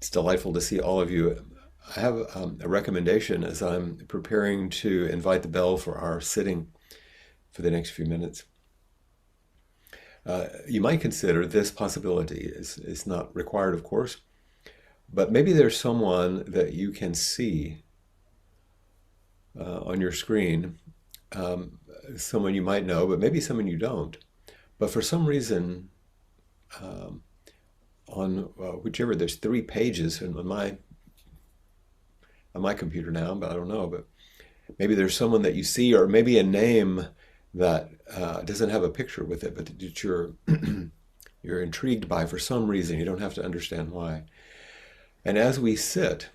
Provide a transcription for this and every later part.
It's delightful to see all of you. I have a recommendation as I'm preparing to invite the bell for our sitting for the next few minutes. You might consider this possibility. Is not required, of course, but maybe there's someone that you can see on your screen, um, someone you might know, but maybe someone you don't. But for some reason, um, on whichever, there's 3 pages on my computer now, but I don't know. But maybe there's someone that you see, or maybe a name that doesn't have a picture with it, but that you're you're intrigued by for some reason. You don't have to understand why. And as we sit,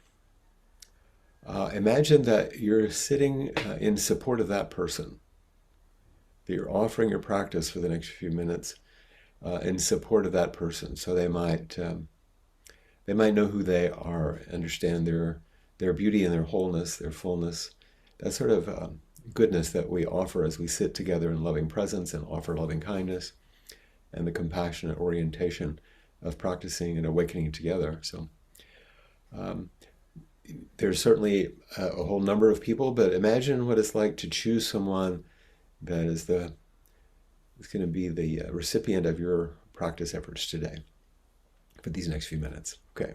imagine that you're sitting in support of that person, that you're offering your practice for the next few minutes in support of that person. So they might know who they are, understand their beauty and their wholeness, their fullness, that sort of goodness that we offer as we sit together in loving presence and offer loving kindness and the compassionate orientation of practicing and awakening together. So um, there's certainly a whole number of people, but imagine what it's like to choose someone that is going to be the recipient of your practice efforts today for these next few minutes. Okay.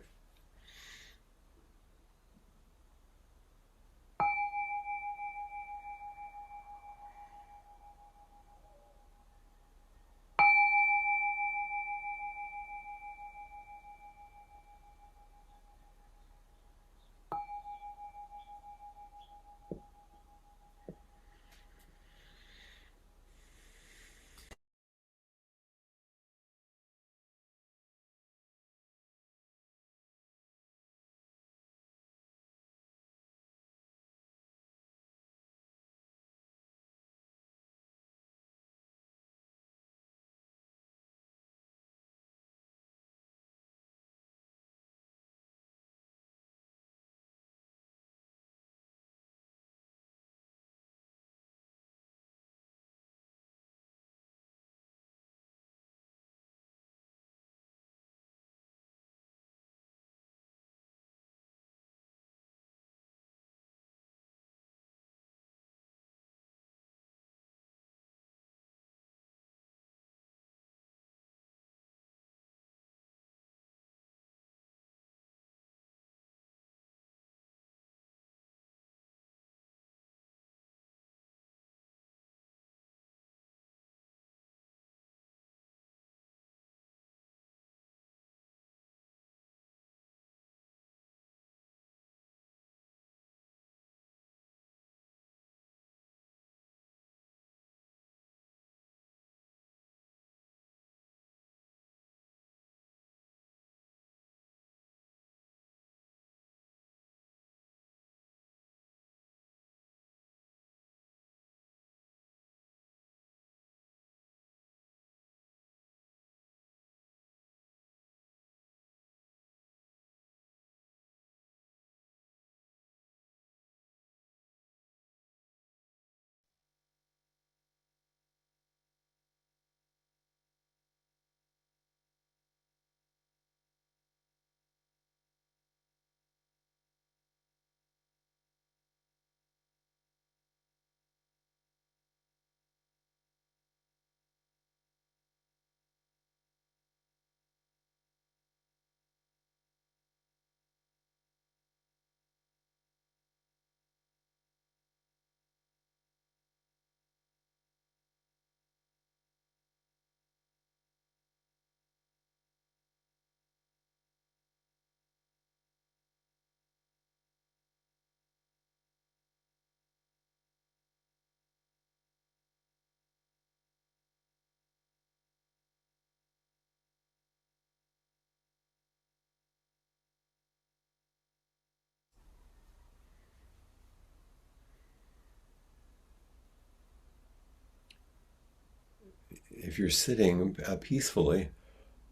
If you're sitting peacefully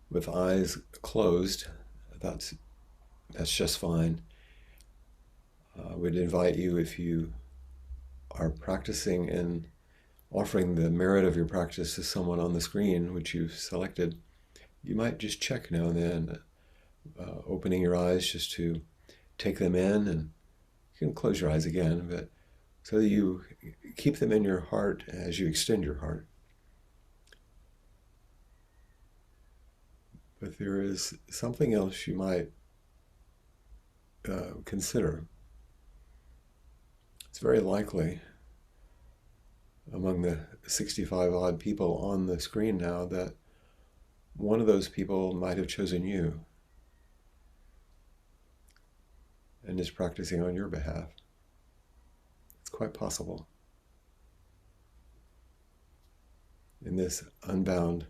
with eyes closed, that's that's just fine. I would invite you, if you are practicing and offering the merit of your practice to someone on the screen, which you've selected, you might just check now and then. opening your eyes just to take them in, and you can close your eyes again, but so that you keep them in your heart as you extend your heart. But there is something else you might consider. It's very likely among the 65 odd people on the screen now that one of those people might have chosen you and is practicing on your behalf. It's quite possible. In this unbound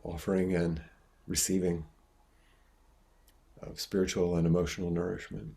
offering and receiving of spiritual and emotional nourishment.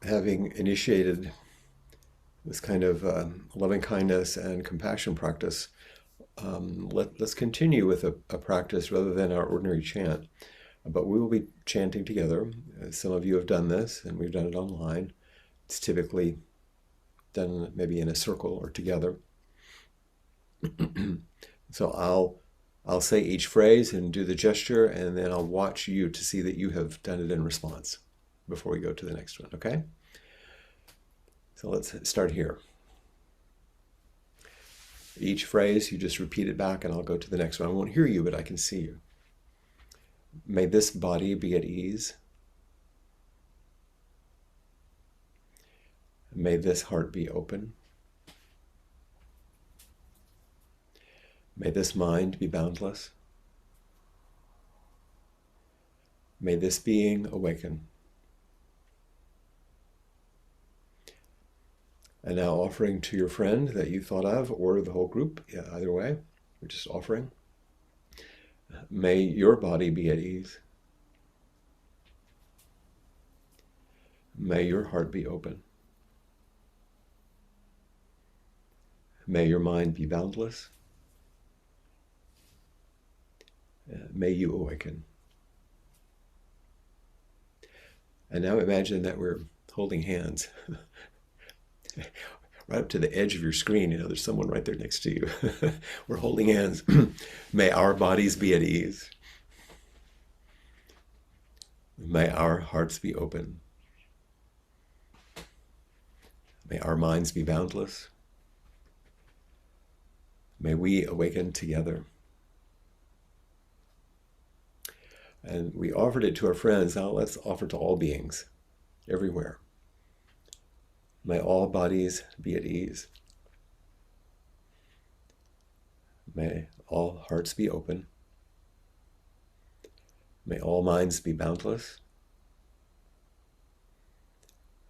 Having initiated this kind of loving kindness and compassion practice, let's continue with a practice rather than our ordinary chant. But we will be chanting together. Some of you have done this, and we've done it online. It's typically done maybe in a circle or together. So I'll say each phrase and do the gesture, and then I'll watch you to see that you have done it in response before we go to the next one, okay? So let's start here. Each phrase, you just repeat it back and I'll go to the next one. I won't hear you, but I can see you. May this body be at ease. May this heart be open. May this mind be boundless. May this being awaken. And now offering to your friend that you thought of, or the whole group, yeah, either way, we're just offering. May your body be at ease. May your heart be open. May your mind be boundless. May you awaken. And now imagine that we're holding hands. Right up to the edge of your screen, there's someone right there next to you. We're holding hands. May our bodies be at ease. May our hearts be open. May our minds be boundless. May we awaken together. And we offered it to our friends. Now let's offer to all beings, everywhere. May all bodies be at ease. May all hearts be open. May all minds be boundless.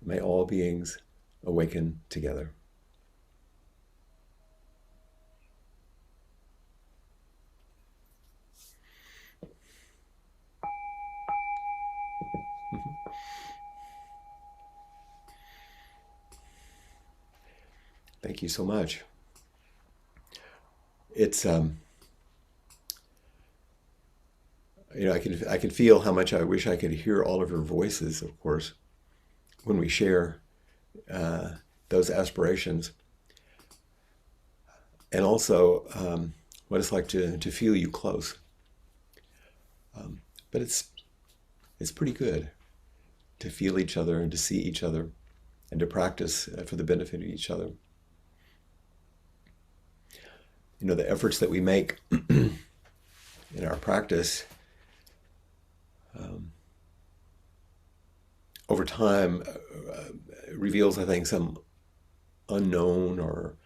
May all beings awaken together. Thank you so much. It's I can feel how much I wish I could hear all of your voices, of course, when we share those aspirations, and also what it's like to feel you close. But it's pretty good to feel each other and to see each other and to practice for the benefit of each other. The efforts that we make in our practice over time reveals, I think, some unknown or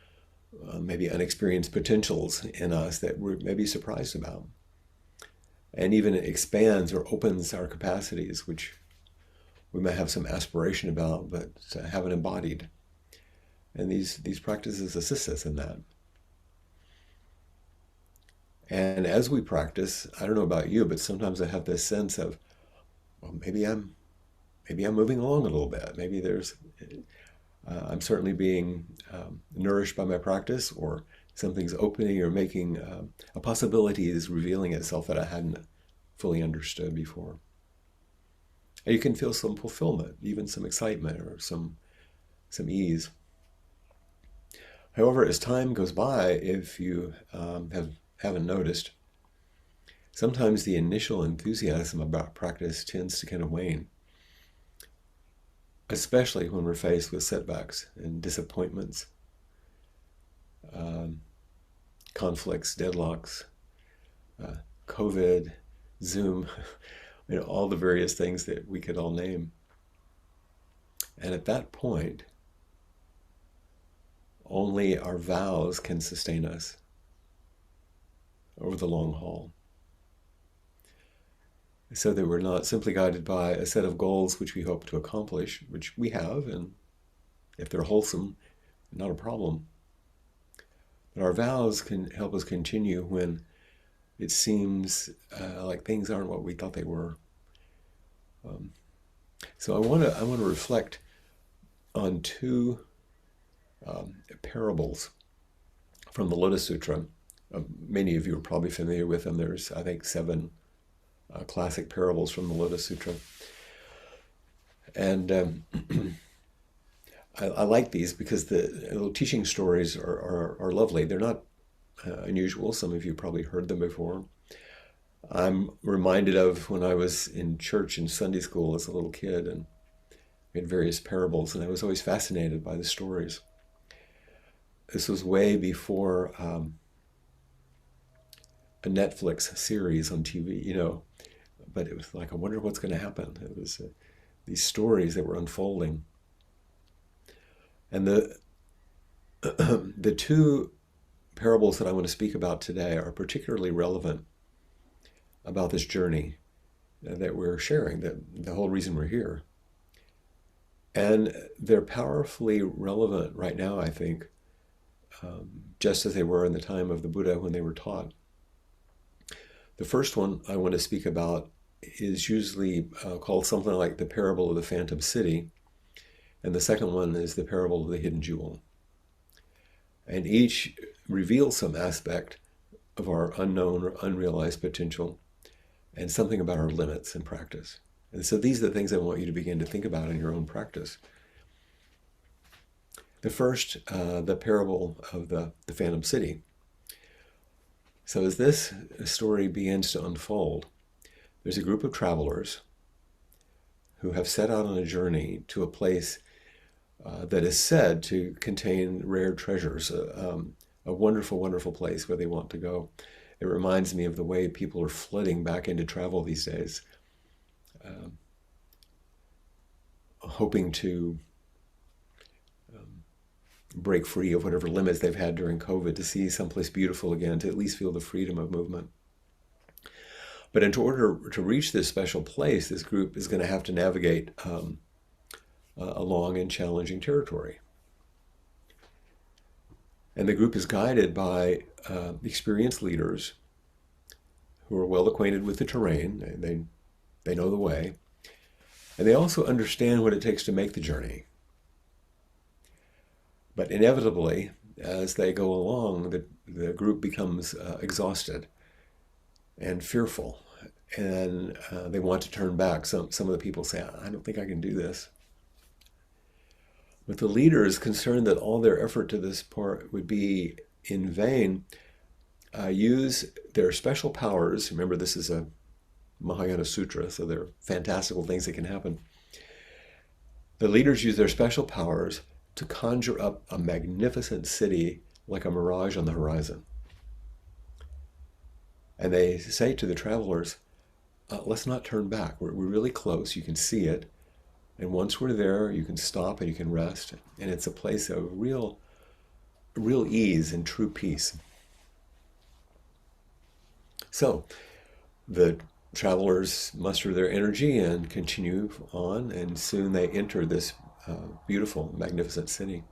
maybe unexperienced potentials in us that we're maybe surprised about. And even it expands or opens our capacities, which we may have some aspiration about, but haven't embodied. And these practices assist us in that. And as we practice, I don't know about you, but sometimes I have this sense of, well, maybe I'm moving along a little bit. Maybe I'm certainly being nourished by my practice, or something's opening or making a possibility is revealing itself that I hadn't fully understood before. And you can feel some fulfillment, even some excitement or some ease. However, as time goes by, if you haven't noticed, sometimes the initial enthusiasm about practice tends to kind of wane, especially when we're faced with setbacks and disappointments, conflicts, deadlocks, COVID, Zoom, all the various things that we could all name. And at that point, only our vows can sustain us over the long haul. So that we're not simply guided by a set of goals which we hope to accomplish, which we have, and if they're wholesome, not a problem. But our vows can help us continue when it seems like things aren't what we thought they were. So I want to reflect on two parables from the Lotus Sutra. Many of you are probably familiar with them. There's, I think, 7 classic parables from the Lotus Sutra. And I like these because the little teaching stories are lovely. They're not unusual. Some of you probably heard them before. I'm reminded of when I was in church in Sunday school as a little kid, and We had various parables, and I was always fascinated by the stories. This was way before a Netflix series on TV, but it was like, I wonder what's going to happen. It was these stories that were unfolding. And the two parables that I want to speak about today are particularly relevant about this journey that we're sharing, the whole reason we're here. And they're powerfully relevant right now, I think, just as they were in the time of the Buddha when they were taught. The first one I want to speak about is usually called something like the parable of the Phantom City, and the second one is the parable of the hidden jewel. And each reveals some aspect of our unknown or unrealized potential and something about our limits in practice. And so these are the things I want you to begin to think about in your own practice. The first, the parable of the Phantom City. So as this story begins to unfold, there's a group of travelers who have set out on a journey to a place that is said to contain rare treasures, a wonderful, wonderful place where they want to go. It reminds me of the way people are flooding back into travel these days, hoping to break free of whatever limits they've had during COVID, to see someplace beautiful again, to at least feel the freedom of movement. But in order to reach this special place, this group is going to have to navigate a long and challenging territory. And the group is guided by experienced leaders who are well acquainted with the terrain. They know the way. And they also understand what it takes to make the journey. But inevitably, as they go along, the group becomes exhausted and fearful. And they want to turn back. Some of the people say, I don't think I can do this. But the leaders, concerned that all their effort to this part would be in vain, use their special powers. Remember, this is a Mahayana Sutra, so there are fantastical things that can happen. The leaders use their special powers to conjure up a magnificent city like a mirage on the horizon. And they say to the travelers, let's not turn back. We're really close. You can see it. And once we're there, you can stop and you can rest. And it's a place of real ease and true peace. So the travelers muster their energy and continue on, and soon they enter this beautiful, magnificent city.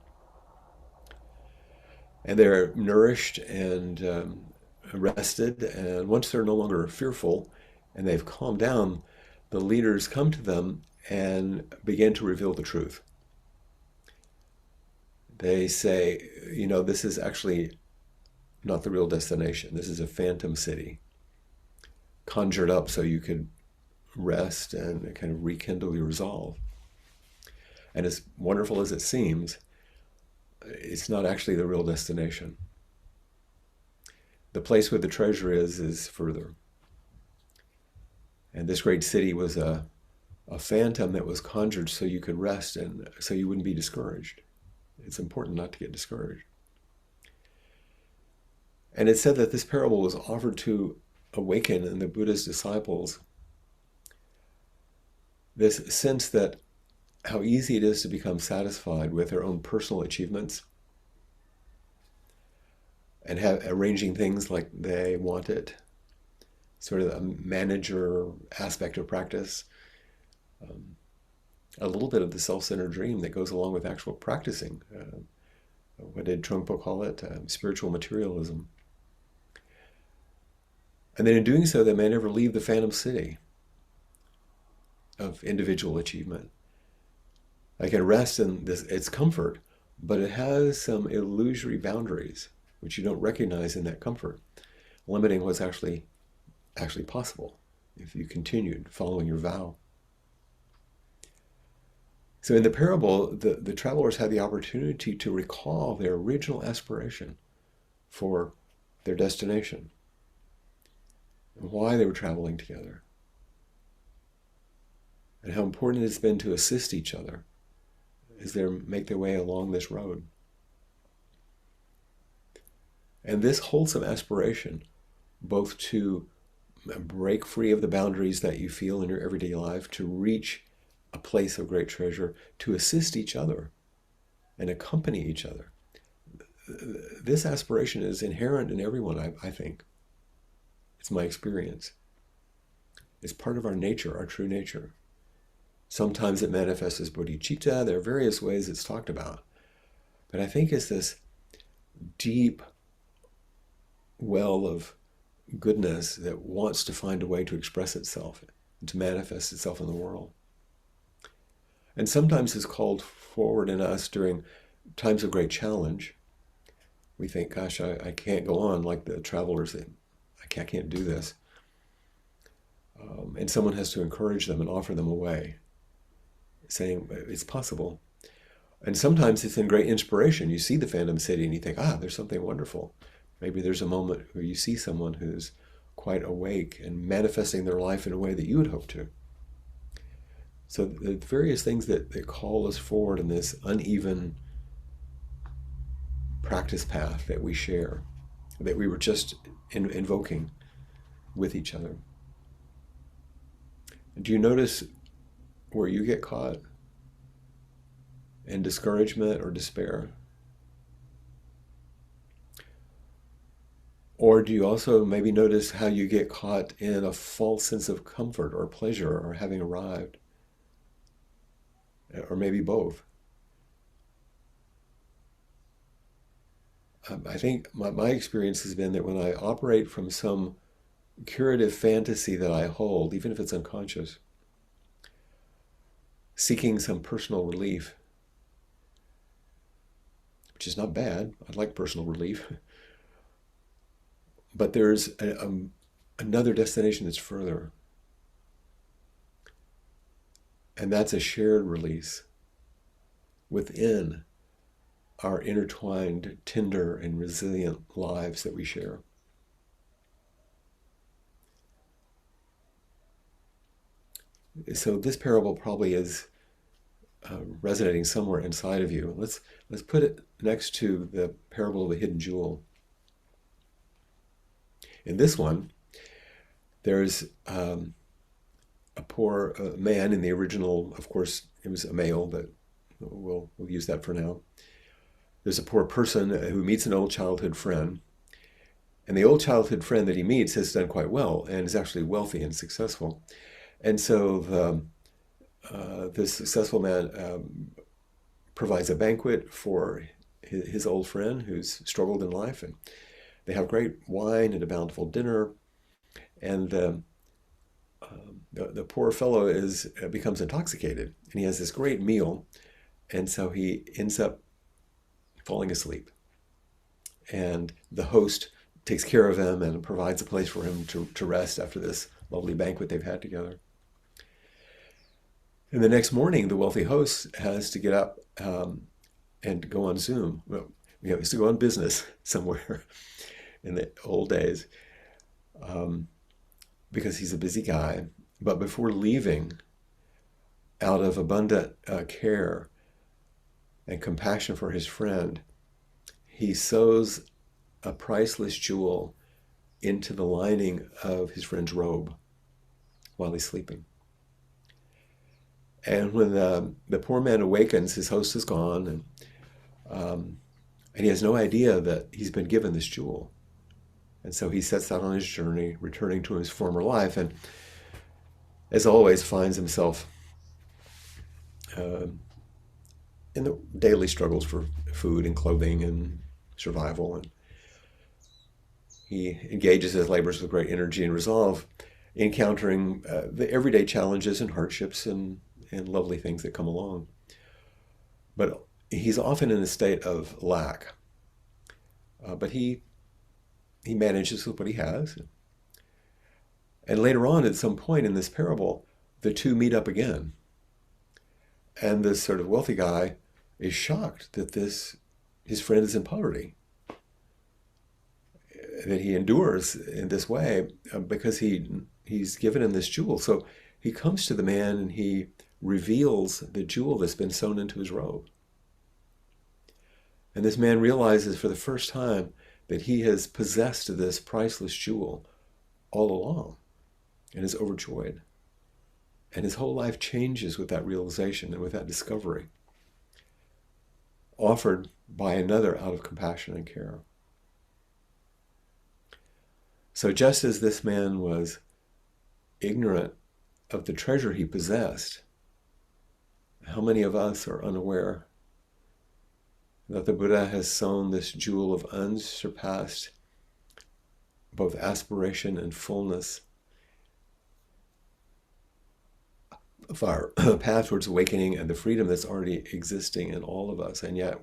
And they're nourished and rested, and once they're no longer fearful and they've calmed down, the leaders come to them and begin to reveal the truth. They say, this is actually not the real destination. This is a phantom city, conjured up so you could rest and kind of rekindle your resolve. And as wonderful as it seems, it's not actually the real destination. The place where the treasure is further. And this great city was a phantom that was conjured so you could rest and so you wouldn't be discouraged. It's important not to get discouraged. And it's said that this parable was offered to awaken in the Buddha's disciples this sense that how easy it is to become satisfied with their own personal achievements and arranging things like they want it, sort of a manager aspect of practice, a little bit of the self-centered dream that goes along with actual practicing. What did Trungpa call it? Spiritual materialism. And then in doing so, they may never leave the phantom city of individual achievement. I can rest in its comfort, but it has some illusory boundaries which you don't recognize in that comfort, limiting what's actually possible if you continued following your vow. So in the parable, the travelers had the opportunity to recall their original aspiration for their destination and why they were traveling together, and how important it's been to assist each other as they make their way along this road. And this wholesome aspiration, both to break free of the boundaries that you feel in your everyday life, to reach a place of great treasure, to assist each other and accompany each other. This aspiration is inherent in everyone, I think. It's my experience. It's part of our nature, our true nature. Sometimes it manifests as bodhicitta. There are various ways it's talked about. But I think it's this deep well of goodness that wants to find a way to express itself and to manifest itself in the world. And sometimes it's called forward in us during times of great challenge. We think, gosh, I can't go on like the travelers. I can't do this. And someone has to encourage them and offer them a way, saying it's possible. And sometimes it's in great inspiration. You see the Phantom City and you think, there's something wonderful. Maybe there's a moment where you see someone who's quite awake and manifesting their life in a way that you would hope to. So the various things that call us forward in this uneven practice path that we share, that we were just invoking with each other. Do you notice where you get caught in discouragement or despair? Or do you also maybe notice how you get caught in a false sense of comfort or pleasure or having arrived? Or maybe both. I think my experience has been that when I operate from some curative fantasy that I hold, even if it's unconscious, seeking some personal relief, which is not bad. I like personal relief. But there's another destination that's further. And that's a shared release within our intertwined, tender, and resilient lives that we share. So this parable probably is resonating somewhere inside of you. Let's put it next to the parable of the hidden jewel. In this one, there's a poor man. In the original, of course, it was a male, but we'll use that for now. There's a poor person who meets an old childhood friend, and the old childhood friend that he meets has done quite well and is actually wealthy and successful. And so this successful man provides a banquet for his old friend who's struggled in life, and they have great wine and a bountiful dinner. And the poor fellow becomes intoxicated, and he has this great meal, and so he ends up falling asleep. And the host takes care of him and provides a place for him to rest after this lovely banquet they've had together. And the next morning, the wealthy host has to get up and go on Zoom. Well, he has to go on business somewhere in the old days because he's a busy guy. But before leaving, out of abundant care and compassion for his friend, he sews a priceless jewel into the lining of his friend's robe while he's sleeping. And when the poor man awakens, his host is gone, and he has no idea that he's been given this jewel. And so he sets out on his journey, returning to his former life, and as always finds himself in the daily struggles for food and clothing and survival. And he engages his labors with great energy and resolve, encountering the everyday challenges and hardships and lovely things that come along. But he's often in a state of lack. But he manages with what he has. And later on, at some point in this parable, the two meet up again. And this sort of wealthy guy is shocked that his friend is in poverty, that he endures in this way because he's given him this jewel. So he comes to the man and he reveals the jewel that's been sewn into his robe. And this man realizes for the first time that he has possessed this priceless jewel all along and is overjoyed. And his whole life changes with that realization and with that discovery, offered by another out of compassion and care. So just as this man was ignorant of the treasure he possessed, how many of us are unaware that the Buddha has sown this jewel of unsurpassed both aspiration and fullness of our path towards awakening and the freedom that's already existing in all of us, and yet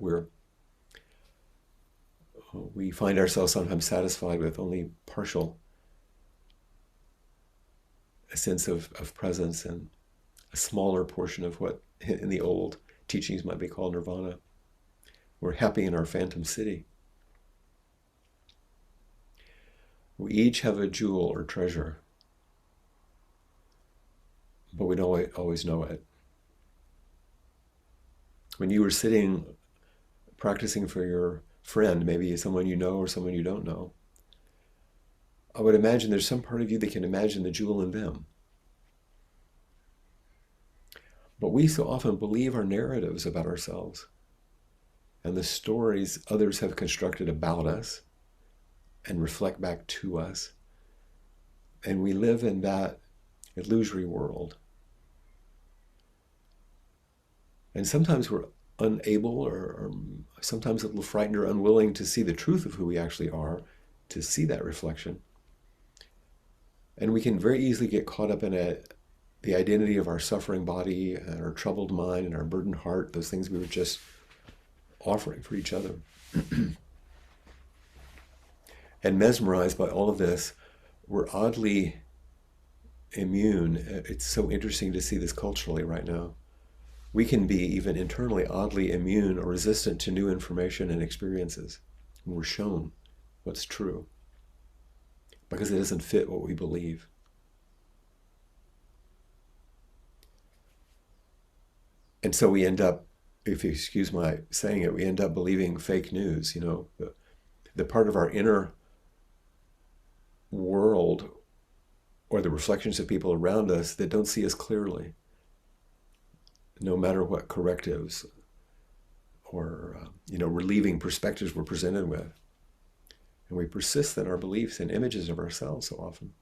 we find ourselves sometimes satisfied with only partial a sense of presence and a smaller portion of what in the old teachings might be called nirvana. We're happy in our phantom city. We each have a jewel or treasure, but we don't always know it. When you were sitting practicing for your friend, maybe someone you know or someone you don't know, I would imagine there's some part of you that can imagine the jewel in them. But we so often believe our narratives about ourselves and the stories others have constructed about us and reflect back to us. And we live in that illusory world. And sometimes we're unable or sometimes a little frightened or unwilling to see the truth of who we actually are, to see that reflection. And we can very easily get caught up in the identity of our suffering body and our troubled mind and our burdened heart, those things we were just offering for each other. And mesmerized by all of this, we're oddly immune. It's so interesting to see this culturally right now. We can be even internally oddly immune or resistant to new information and experiences when we're shown what's true, because it doesn't fit what we believe. And so we end up, if you excuse my saying it, we end up believing fake news, the part of our inner world or the reflections of people around us that don't see us clearly, no matter what correctives or relieving perspectives we're presented with. And we persist in our beliefs and images of ourselves so often.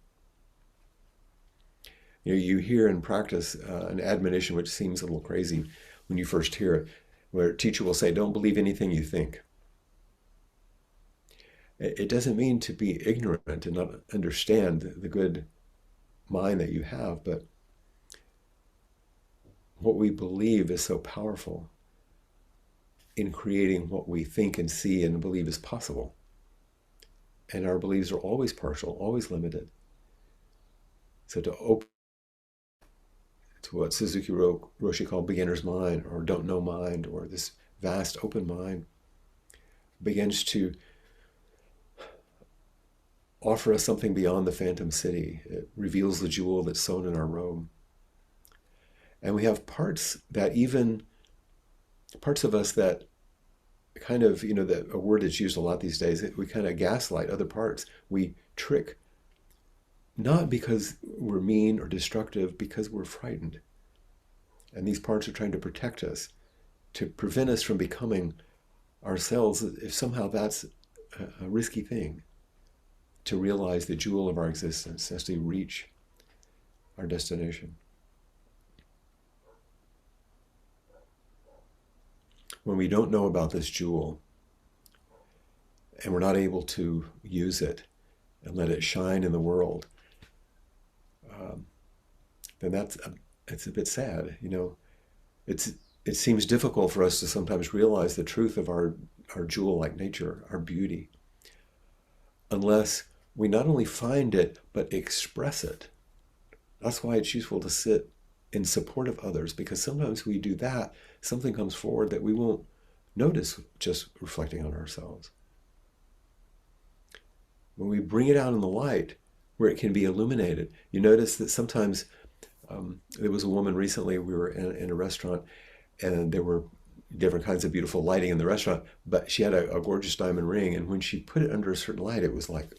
You hear in practice an admonition which seems a little crazy when you first hear it, where a teacher will say, don't believe anything you think. It doesn't mean to be ignorant and not understand the good mind that you have, but what we believe is so powerful in creating what we think and see and believe is possible. And our beliefs are always partial, always limited. So to open to what Suzuki Roshi called beginner's mind, or don't know mind, or this vast open mind, begins to offer us something beyond the phantom city. It reveals the jewel that's sewn in our robe. And we have parts of us that kind of, a word that's used a lot these days, we kind of gaslight other parts. We trick, not because we're mean or destructive, because we're frightened. And these parts are trying to protect us, to prevent us from becoming ourselves, if somehow that's a risky thing, to realize the jewel of our existence as we reach our destination. When we don't know about this jewel and we're not able to use it and let it shine in the world, then it's a bit sad. It seems difficult for us to sometimes realize the truth of our jewel-like nature, our beauty, unless we not only find it, but express it. That's why it's useful to sit in support of others, because sometimes we do that, something comes forward that we won't notice just reflecting on ourselves. When we bring it out in the light, where it can be illuminated, you notice that sometimes There was a woman recently, we were in a restaurant, and there were different kinds of beautiful lighting in the restaurant, but she had a gorgeous diamond ring, and when she put it under a certain light, it was like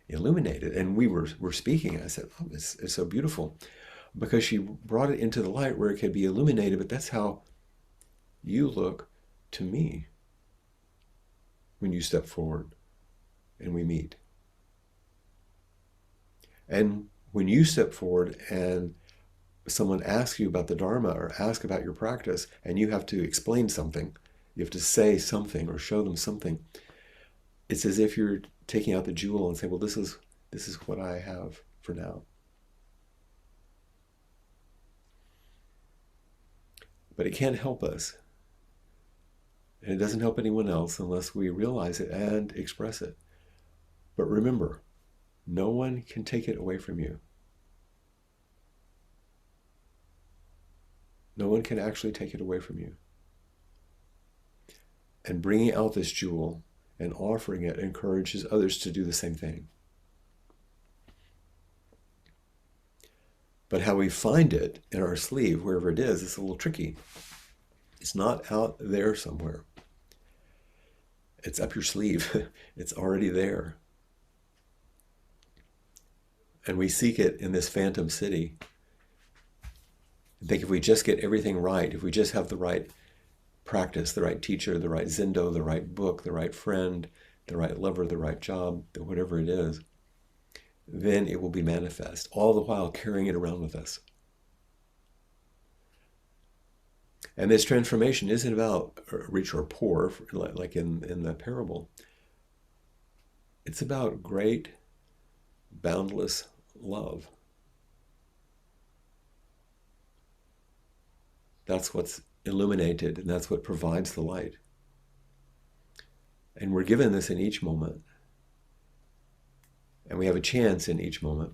illuminated. And were speaking. I said, "Oh, it's so beautiful," because she brought it into the light where it could be illuminated. But that's how you look to me when you step forward and we meet. And when you step forward and someone asks you about the Dharma or ask about your practice, and you have to explain something, you have to say something or show them something, it's as if you're taking out the jewel and saying, well, this is what I have for now. But it can't help us. And it doesn't help anyone else unless we realize it and express it. But remember, no one can take it away from you. No one can actually take it away from you. And bringing out this jewel and offering it encourages others to do the same thing. But how we find it in our sleeve, wherever it is a little tricky. It's not out there somewhere. It's up your sleeve. It's already there. And we seek it in this phantom city. I think if we just get everything right, if we just have the right practice, the right teacher, the right Zendo, the right book, the right friend, the right lover, the right job, whatever it is, then it will be manifest, all the while carrying it around with us. And this transformation isn't about rich or poor, like in the parable. It's about great, boundless love. That's what's illuminated, and that's what provides the light. And we're given this in each moment. And we have a chance in each moment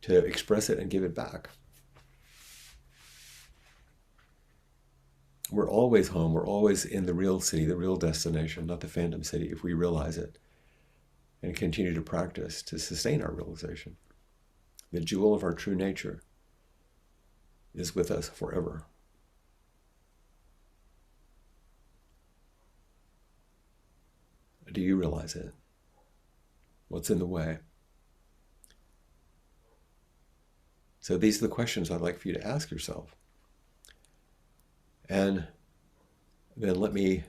to express it and give it back. We're always home. We're always in the real city, the real destination, not the phantom city, if we realize it and continue to practice to sustain our realization. The jewel of our true nature is with us forever. Do you realize it? What's in the way? So these are the questions I'd like for you to ask yourself. And then let me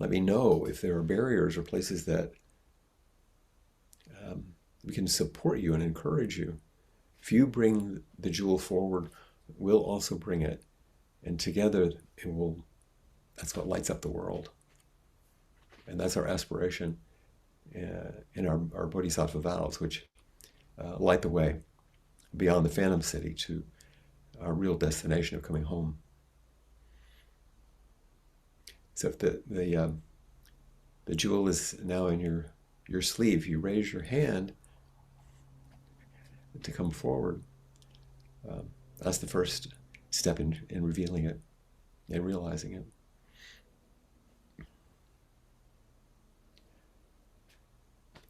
know if there are barriers or places that we can support you and encourage you. If you bring the jewel forward, we'll also bring it. And together that's what lights up the world. And that's our aspiration in our Bodhisattva vows, which light the way beyond the phantom city to our real destination of coming home. So if the jewel is now in your sleeve, you raise your hand to come forward. That's the first step in revealing it and realizing it.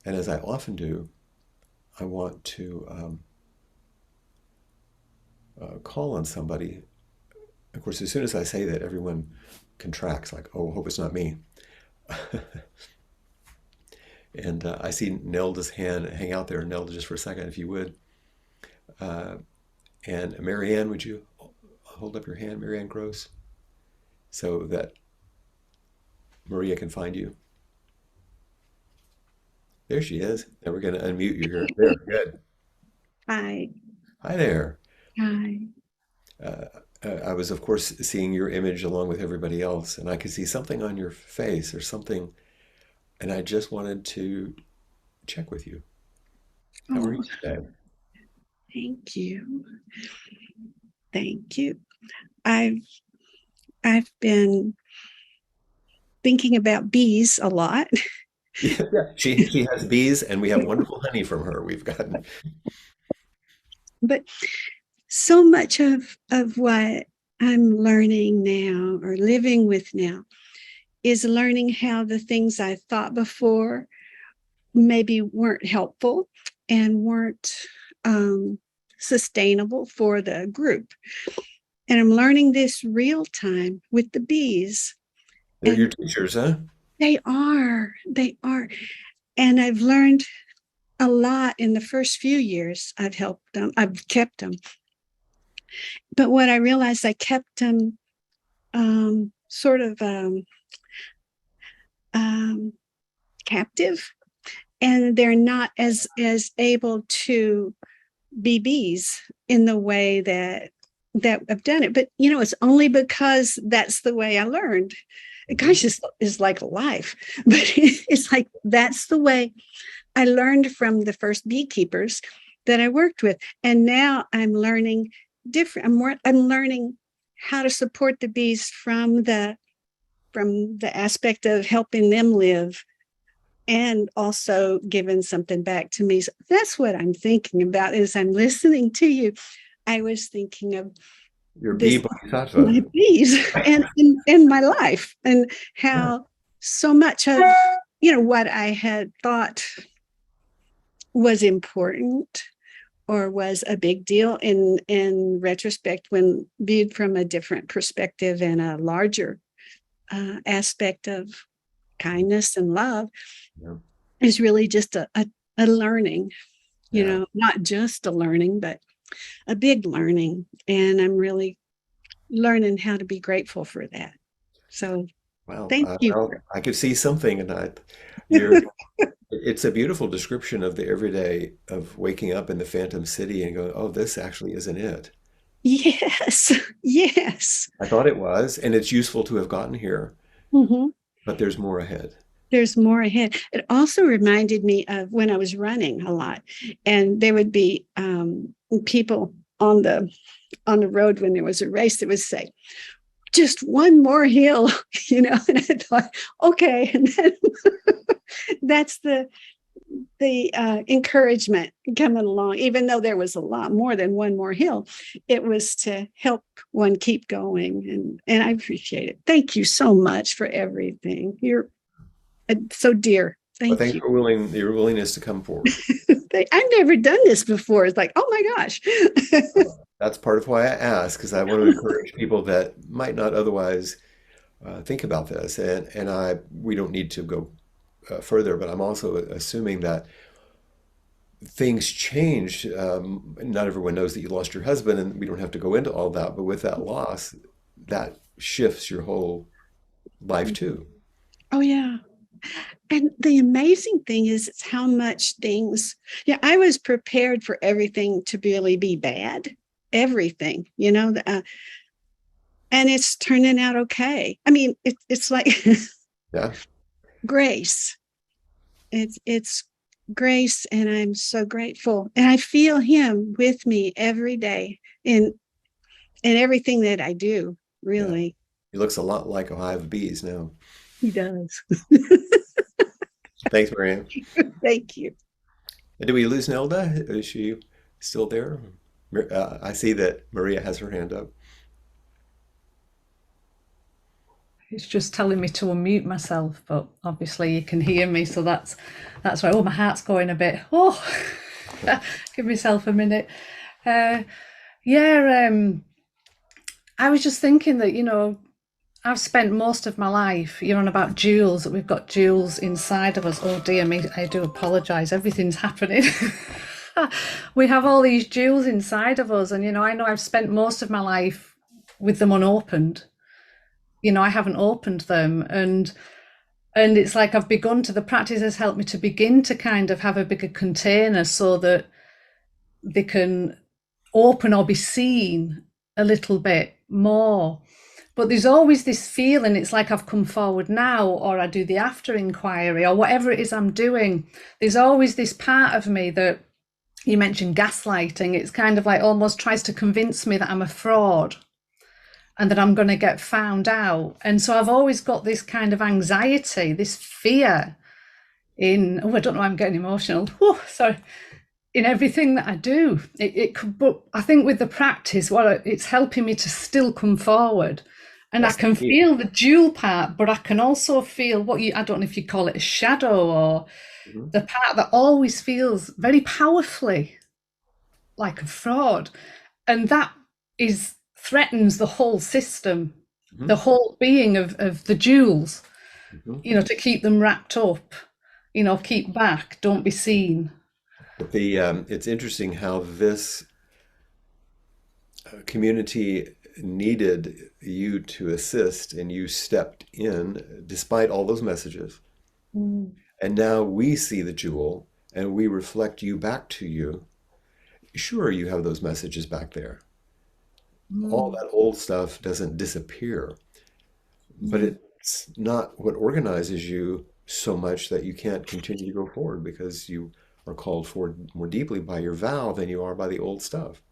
And as I often do, I want to call on somebody. Of course, as soon as I say that, everyone contracts, like, oh, hope it's not me. And I see Nelda's hand hang out there. Nelda, just for a second, if you would. And Marianne, would you hold up your hand, Marianne Gross, so that Maria can find you? There she is. And we're going to unmute you here. There, good. Hi. Hi there. Hi. I was, of course, seeing your image along with everybody else, and I could see something on your face or something, and I just wanted to check with you. How are you Oh, today? thank you. Thank you. I've I've been thinking about bees a lot, Yeah, yeah. She has bees, and we have wonderful honey from her. We've gotten. but so much of what I'm learning now or living with now is learning how the things I thought before maybe weren't helpful and weren't sustainable for the group. And I'm learning this real time with the bees. They're your And teachers, huh? they are. And I've learned a lot in the first few years. I've kept them. But what I realized, I kept them sort of um, captive, and they're not as able to be bees in the way that I've done it. But it's only because that's the way I learned. Mhm. Gosh, is like life, but it's like that's the way I learned from the first beekeepers that I worked with, and now I'm learning different. I'm learning how to support the bees from the aspect of helping them live and also giving something back to me. So that's what I'm thinking about as I'm listening to you. I was thinking of Your bee this, bodhisattva. my bees and my life, and Yeah. how so much of what I had thought was important or was a big deal in retrospect, when viewed from a different perspective and a larger aspect of kindness and love, Yeah. is really just a learning, Yeah. not just a learning, but a big learning. And I'm really learning how to be grateful for that. So Well, thank you. well, I could see something, and you're. It's a beautiful description of the everyday of waking up in the Phantom City and going, "Oh, this actually isn't it." Yes, yes. I thought it was, and it's useful to have gotten here, Mhm. but there's more ahead. There's more ahead. It also reminded me of when I was running a lot, and there would be people on the road when there was a race that would say, "Just one more hill," And I thought, okay, and then that's the encouragement coming along. Even though there was a lot more than one more hill, it was to help one keep going, and I appreciate it. Thank you so much for everything. You're so dear. But Thank thanks you. for your willingness to come forward. I've never done this before. It's like, oh my gosh. That's part of why I ask, because I want to encourage people that might not otherwise think about this. And we don't need to go further, but I'm also assuming that things changed. Not everyone knows that you lost your husband, and we don't have to go into all that. But with that loss, that shifts your whole life too. Oh yeah. And the amazing thing is it's how much things, yeah, I was prepared for everything to really be bad, everything, and it's turning out okay. I mean, it's like Yeah. grace. It's grace, and I'm so grateful. And I feel him with me every day in everything that I do, Yeah. really. He looks a lot like a hive of bees now. He does. Thanks, Marianne. Thank you. And do we lose Nelda? Is she still there? I see that Maria has her hand up. It's just telling me to unmute myself, but obviously you can hear me, so that's why. Oh, my heart's going a bit. Oh, give myself a minute. Uh, yeah, I was just thinking that I've spent most of my life. You're on about jewels. We've got jewels inside of us. Oh dear me, I do apologise. Everything's happening. We have all these jewels inside of us, and I know I've spent most of my life with them unopened. I haven't opened them, and it's like the practice has helped me to begin to kind of have a bigger container so that they can open or be seen a little bit more. But there's always this feeling, it's like I've come forward now, or I do the after inquiry, or whatever it is I'm doing. There's always this part of me that, you mentioned gaslighting, it's kind of like almost tries to convince me that I'm a fraud and that I'm going to get found out. And so I've always got this kind of anxiety, this fear I don't know, I'm getting emotional. Oh, sorry. In everything that I do, it could, but I think with the practice, it's helping me to still come forward. And I That's the can key. feel the dual part, but I can also feel I don't know if you call it a shadow, or Mhm. the part that always feels very powerfully. like a fraud. And that is threatens the whole system, Mhm. the whole being of the jewels, Mhm. to keep them wrapped up, keep back, don't be seen. But it's interesting how this community needed you to assist, and you stepped in despite all those messages. Mm. And now we see the jewel and we reflect you back to you. Sure, you have those messages back there. All Mm. that old stuff doesn't disappear, but Mm. it's not what organizes you so much that you can't continue to go forward because you are called forward more deeply by your vow than you are by the old stuff.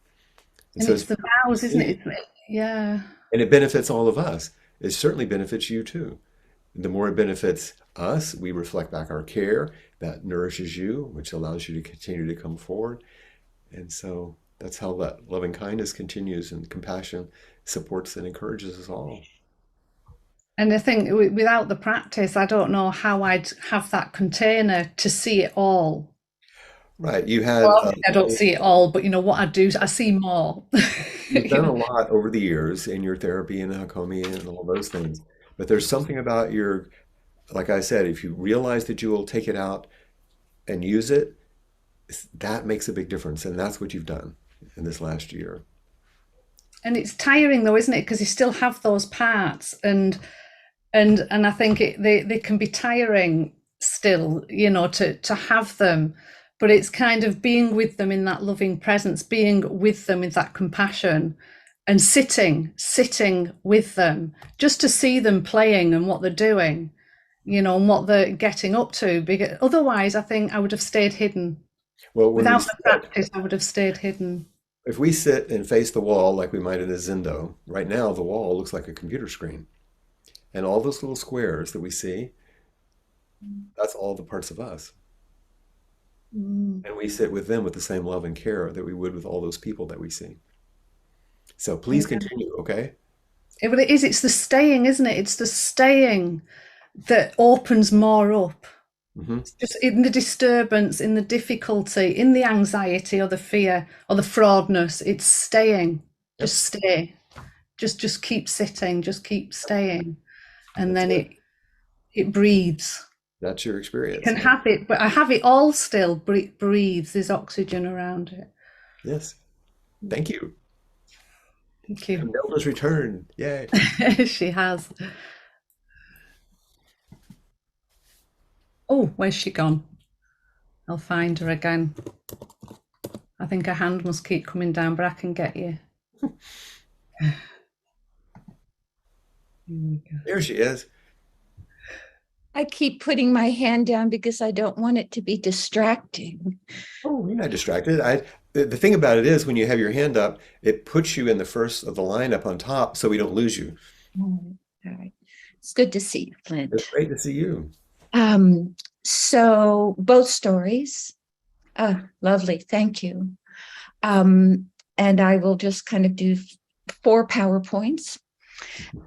And And so it's it's the vows, isn't it? Yeah. and it benefits all of us. It certainly benefits you too. The more it benefits us, we reflect back our care that nourishes you, which allows you to continue to come forward. And so that's how that loving kindness continues, and compassion supports and encourages us all. And I think without the practice, I don't know how I'd have that container to see it all. Right. You Well, had obviously I don't see it all, but what I do, I see more. you've done a lot over the years in your therapy and Hakomi and all those things. But there's something about your, like I said, if you realize that you will take it out and use it, that makes a big difference. And that's what you've done in this last year. And it's tiring though, isn't it? Because you still have those parts, and I think they can be tiring still, to have them. But it's kind of being with them in that loving presence, being with them with that compassion, and sitting with them, just to see them playing and what they're doing, and what they're getting up to. Because otherwise, I think I would have stayed hidden. Well, when we Without the sit, practice, I would have stayed hidden. if we sit and face the wall like we might in a Zendo, right now the wall looks like a computer screen. And all those little squares that we see, that's all the parts of us. Mm. And we sit with them with the same love and care that we would with all those people that we see. So please Yeah. continue, okay? Well, it is. It's the staying, isn't it? It's the staying that opens more up. Hmm. It's just in the disturbance, in the difficulty, in the anxiety or the fear or the fraudness. It's staying. Yep, Just stay. Just keep sitting. Just keep staying, and that's then it. it breathes. That's your You experience. can have it, but I have it all still. But it breathes. There's oxygen around it. Yes. Thank you. Thank you. Nelda's return. Yay. She has. Oh, where's she gone? I'll find her again. I think her hand must keep coming down, but I can get you. Here we go. There she is. I keep putting my hand down because I don't want it to be distracting. Oh, you're not distracted. The thing about it is when you have your hand up, it puts you in the first of the line up on top so we don't lose you. All right. It's good to see you, It's Flint. great to see you. So both stories. Lovely. Thank you. And I will just kind of do 4 PowerPoints.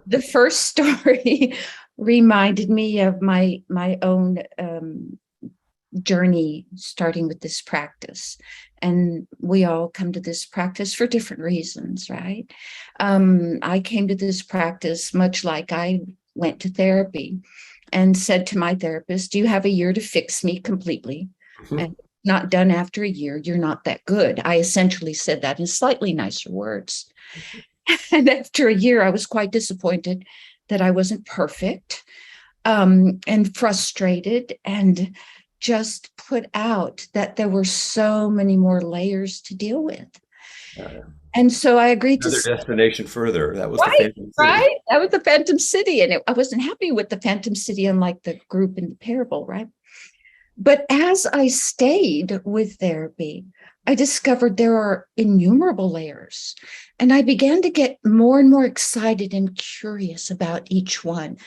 The first story reminded me of my own journey starting with this practice. And we all come to this practice for different reasons, right? I came to this practice much like I went to therapy and said to my therapist, "Do you have a year to fix me completely? And not done after a year, you're not that good." I essentially said that in slightly nicer words. And after a year, I was quite disappointed that I wasn't perfect, and frustrated, and just put out that there were so many more layers to deal with. Uh, And so I agreed to Another stay. destination further. That was the Right, Phantom City. right. That was the Phantom City. And I wasn't happy with the Phantom City, unlike the group in the parable, right? But as I stayed with therapy, I discovered there are innumerable layers. And I began to get more and more excited and curious about each one.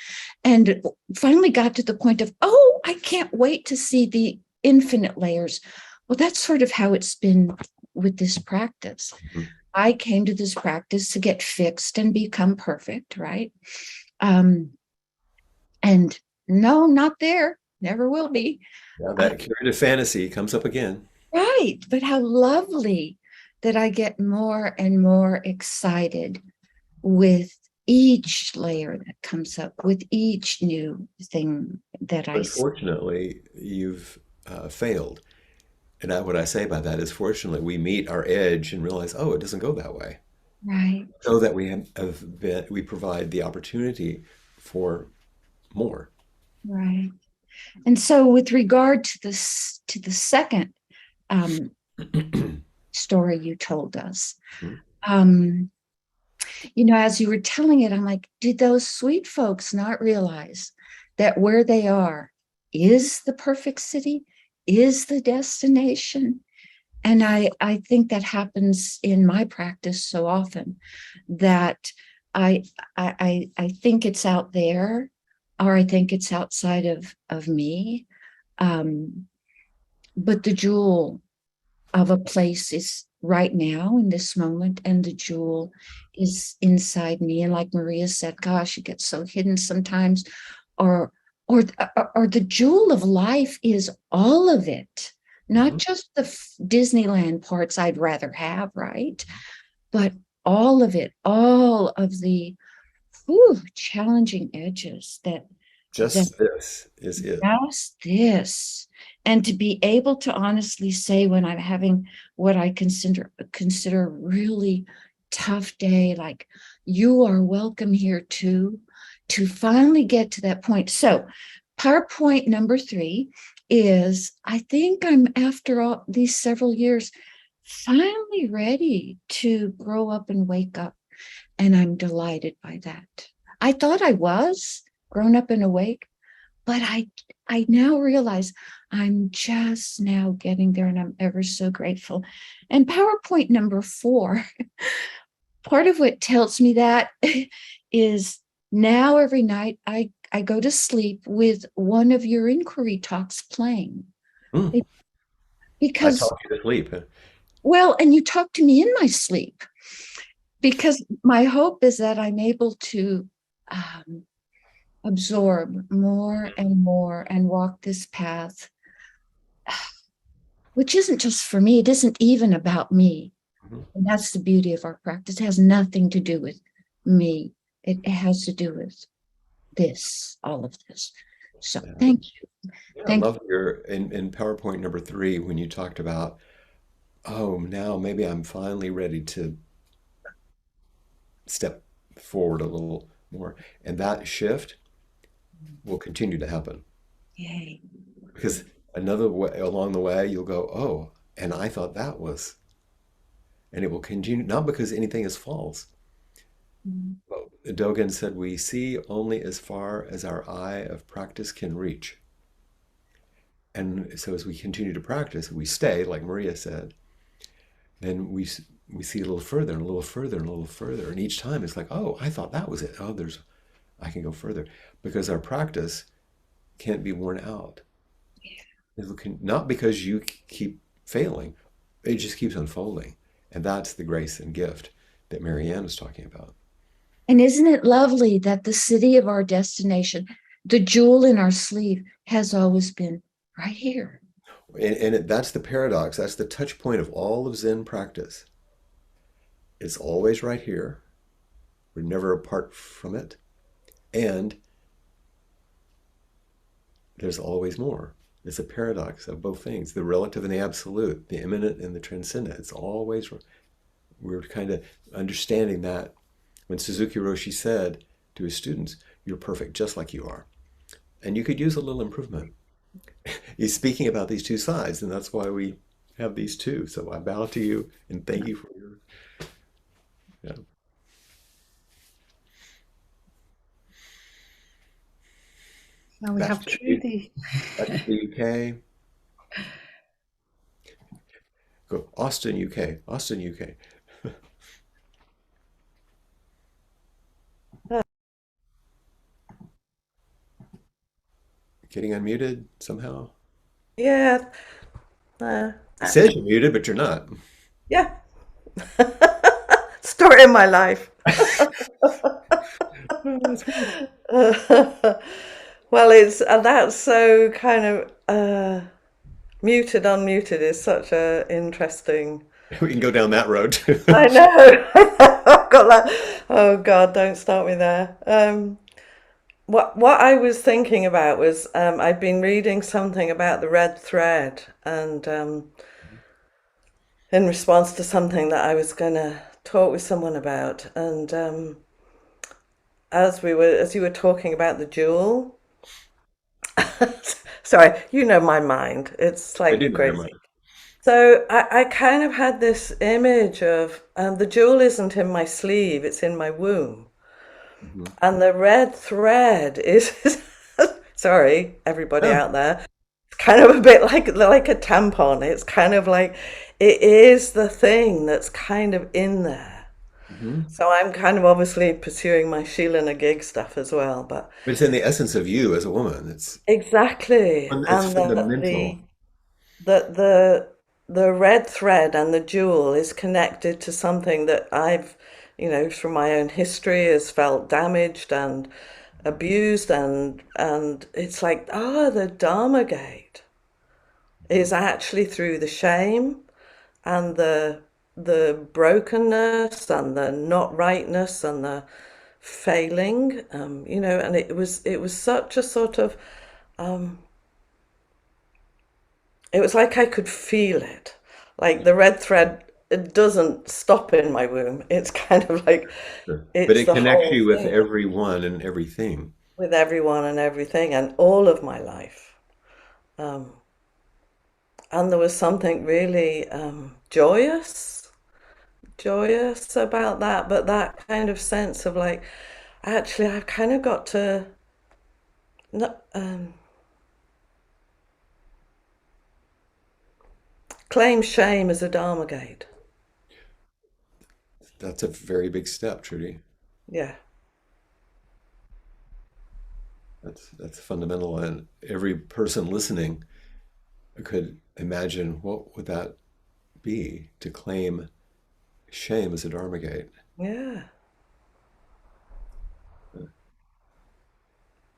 And finally got to the point of, oh, I can't wait to see the infinite layers. Well, that's sort of how it's been with this practice. Mhm. I came to this practice to get fixed and become perfect, right? And no, not there, never will be. Yeah, Uh, that curative fantasy comes up again. right, but how lovely that I get more and more excited with each layer that comes up, with each new thing that I see. Unfortunately, you've failed. And what I say by that is, fortunately, we meet our edge and realize, oh, it doesn't go that way. Right, So that we provide the opportunity for more. right. And so with regard to this, to the second um, story you told us, um, as you were telling it, I'm like, did those sweet folks not realize that where they are is the perfect city, is the destination? And I think that happens in my practice so often that I I think it's out there, or I think it's outside of me. Um, but the jewel of a place is right now in this moment, and the jewel is inside me. And like Maria said, gosh, it gets so hidden sometimes, or or the jewel of life is all of it, not Mhm. just the Disneyland parts I'd rather have, right? But all of it, all of the challenging edges that Just this is it. just this. And to be able to honestly say when I'm having what I consider really tough day, like, you are welcome here too, to finally get to that point. So PowerPoint number 3 is, I think I'm, after all these several years, finally ready to grow up and wake up. And I'm delighted by that. I thought I was grown up and awake, but I now realize I'm just now getting there, and I'm ever so grateful. And PowerPoint number 4, part of what tells me that is, now every night I go to sleep with one of your inquiry talks playing. Mm. I Because, talk you to sleep. well, and you talk to me in my sleep, because my hope is that I'm able to um, absorb more and more and walk this path, which isn't just for me. It isn't even about me. Mhm. And that's the beauty of our practice. It has nothing to do with me. It has to do with this, all of this. So Yeah. thank you. Yeah, I Thank love your in PowerPoint number 3 when you talked about, oh, now maybe I'm finally ready to step forward a little more. And that shift will continue to happen you. Yay. because another way along the way, you'll go, oh, and I thought that was, and it will continue, not because anything is false. Mm. Well, Dogen said, we see only as far as our eye of practice can reach. And so as we continue to practice, we stay, like Maria said, then we see a little further and a little further and a little further. And each time it's like, oh, I thought that was it. Oh, I can go further. Because our practice can't be worn out. Not because you keep failing, it just keeps unfolding. And that's the grace and gift that Marianne was talking about. And isn't it lovely that the city of our destination, the jewel in our sleeve, has always been right here? And that's the paradox. That's the touch point of all of Zen practice. It's always right here. We're never apart from it. And there's always more. It's a paradox of both things, the relative and the absolute, the immanent and the transcendent. It's always, we're kind of understanding that when Suzuki Roshi said to his students, you're perfect just like you are. And you could use a little improvement. He's speaking about these two sides, and that's why we have these two. So I bow to you and thank you for your, yeah. Now we Back have to the, Trudy. back to the UK. Go Austin, UK. Austin, UK. Getting unmuted somehow. Yeah, uh, It says you're muted, but you're not. yeah. Story of my life. Oh, that's weird. Well, it's that's so kind of muted, unmuted is such a interesting We can go down that road too. I know. I've got that. Oh God, don't start me there. What I was thinking about was I'd been reading something about the red thread, and in response to something that I was going to talk with someone about, and as you were talking about the jewel, sorry, you know my mind, it's I do slightly know your crazy. mind. So I kind of had this image of the jewel isn't in my sleeve, it's in my womb. Mhm. And the red thread is, sorry, everybody Yeah. out there, it's kind of a bit like a tampon. It's kind of like it is the thing that's kind of in there. Mhm. So I'm kind of obviously pursuing my Sheila and a gig stuff as well, but But it's in the essence of you as a woman. exactly. It's And fundamental. the red thread and the jewel is connected to something that I've, from my own history, has felt damaged and abused, and it's like, the Dharma gate Mhm. is actually through the shame and the brokenness and the not rightness and the failing, and it was such a sort of it was like I could feel it. Like the red thread, it doesn't stop in my womb. It's kind of like Sure. But it's it the connects whole you with thing everyone and everything. with everyone and everything and all of my life. Um, and there was something really joyous about that, but that kind of sense of like, actually, I've kind of got to not, claim shame as a Dharma gate. That's a very big step, Trudy. Yeah. That's fundamental, and every person listening could imagine what would that be to claim shame as a dharma gate, Yeah.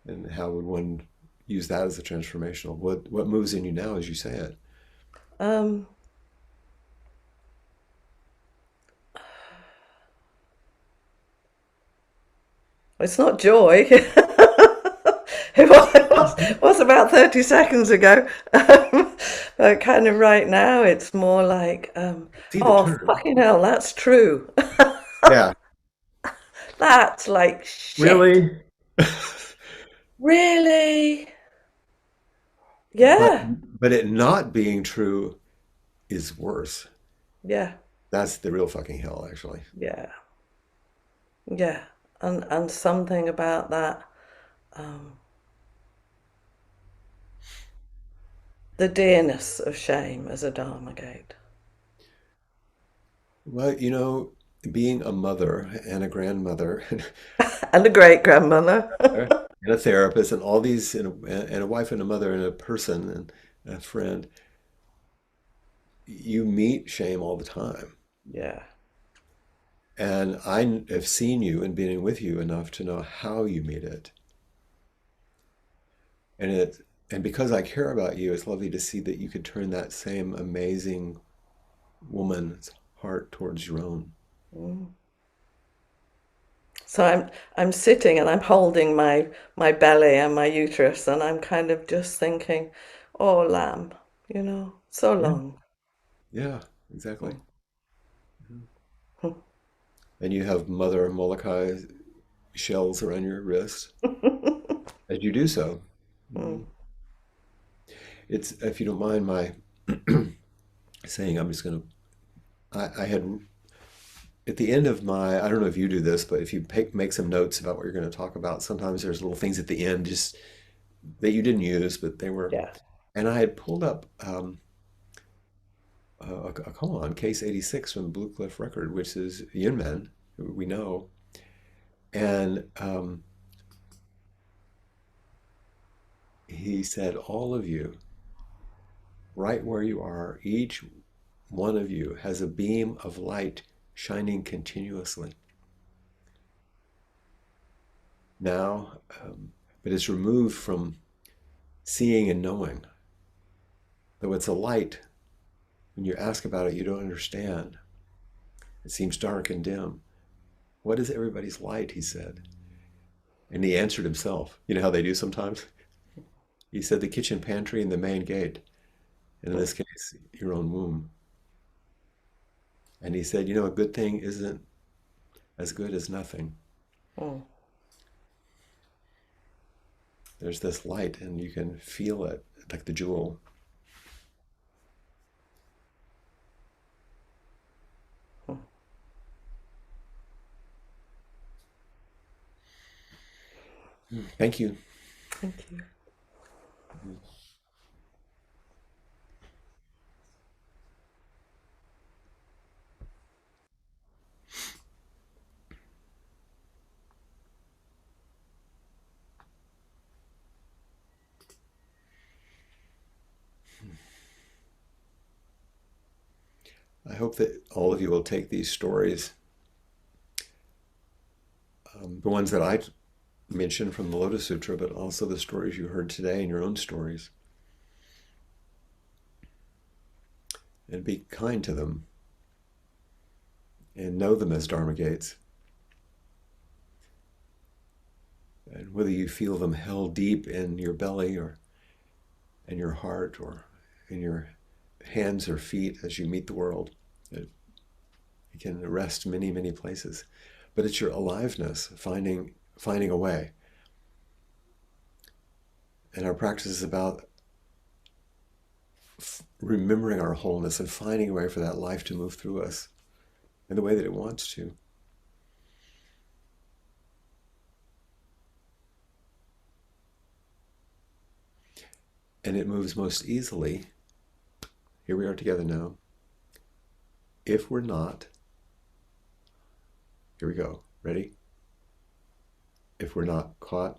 and how would one use that as a transformational? What moves in you now as you say it? Um, it's not joy. It was about 30 seconds ago. But kind of right now, it's more like, See the oh, turn. fucking hell, that's true. Yeah, That's like shit. really. Really? But Yeah. but it not being true is worse. Yeah. That's the real fucking hell, actually. Yeah. Yeah. And something about that, um, the dearness of shame as a Dharma gate. Well, being a mother and a grandmother And a great grandmother. and a therapist and all these and a wife and a mother and a person and a friend, you meet shame all the time. Yeah. And I have seen you and been with you enough to know how you meet it. And because I care about you, it's lovely to see that you could turn that same amazing woman's heart towards your own. Mm. So I'm sitting and I'm holding my belly and my uterus and I'm kind of just thinking, oh lamb, so Yeah. long. Yeah, exactly. Mm. And you have Mother Molokai shells around your wrist as you do so. Mhm. Mm. It's, if you don't mind my saying, I'm just going to, I had, at the end of I don't know if you do this, but if you make some notes about what you're going to talk about, sometimes there's little things at the end just that you didn't use, but they were, Yeah. and I had pulled up a koan, Case 86 from the Blue Cliff Record, which is Yunmen, who we know. And he said, all of you, right where you are, each one of you has a beam of light shining continuously. Now, but it's removed from seeing and knowing, though it's a light When you ask about it, you don't understand. It seems dark and dim. What is everybody's light? He said. And he answered himself. You know how they do sometimes? He said, the kitchen pantry and the main gate. And in this case, your own womb. And he said, a good thing isn't as good as nothing. Mm. There's this light and you can feel it, like the jewel. Thank you. Thank you. I hope that all of you will take these stories, the ones that I mentioned from the Lotus Sutra, but also the stories you heard today and your own stories, and be kind to them and know them as Dharma gates. And whether you feel them held deep in your belly or in your heart or in your hands or feet as you meet the world, it can rest many, many places. But it's your aliveness, finding a way. And our practice is about remembering our wholeness and finding a way for that life to move through us in the way that it wants to. And it moves most easily, here we are together now, if we're not, here we go, ready? If we're not caught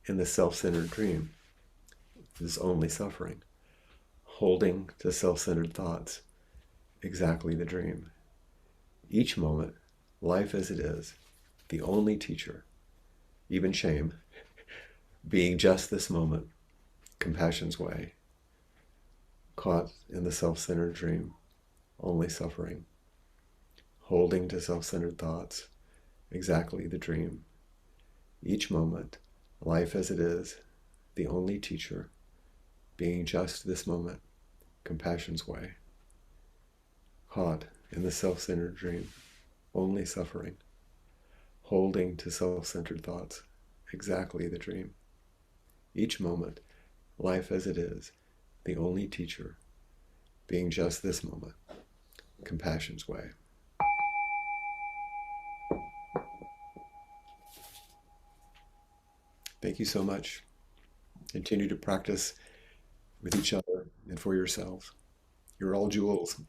in the self-centered dream, this is only suffering, holding to self-centered thoughts, exactly the dream. Each moment, life as it is, the only teacher, even shame, being just this moment, compassion's way, caught in the self-centered dream, only suffering, holding to self-centered thoughts, exactly the dream. Each moment, life as it is, the only teacher, being just this moment, compassion's way, caught in the self-centered dream, only suffering, holding to self-centered thoughts, exactly the dream. Each moment, life as it is, the only teacher, being just this moment, compassion's way. Thank you so much. Continue to practice with each other and for yourselves. You're all jewels.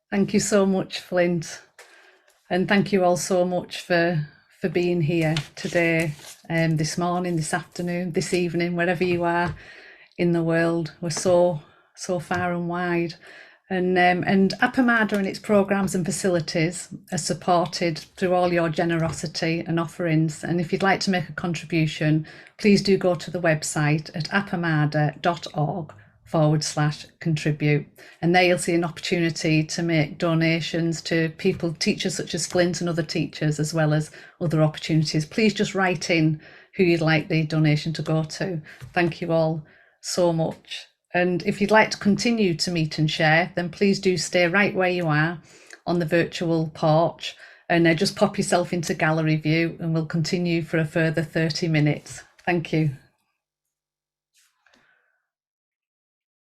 Thank you so much, Flint. And thank you all so much for being here today, this morning, this afternoon, this evening, wherever you are in the world. We're so far and wide. And Appamada and its programs and facilities are supported through all your generosity and offerings. And if you'd like to make a contribution, please do go to the website at appamada.org/contribute. And there you'll see an opportunity to make donations to people, teachers such as Flint and other teachers, as well as other opportunities. Please just write in who you'd like the donation to go to. Thank you all so much. And if you'd like to continue to meet and share, then please do stay right where you are on the virtual porch and just pop yourself into gallery view and we'll continue for a further 30 minutes. Thank you.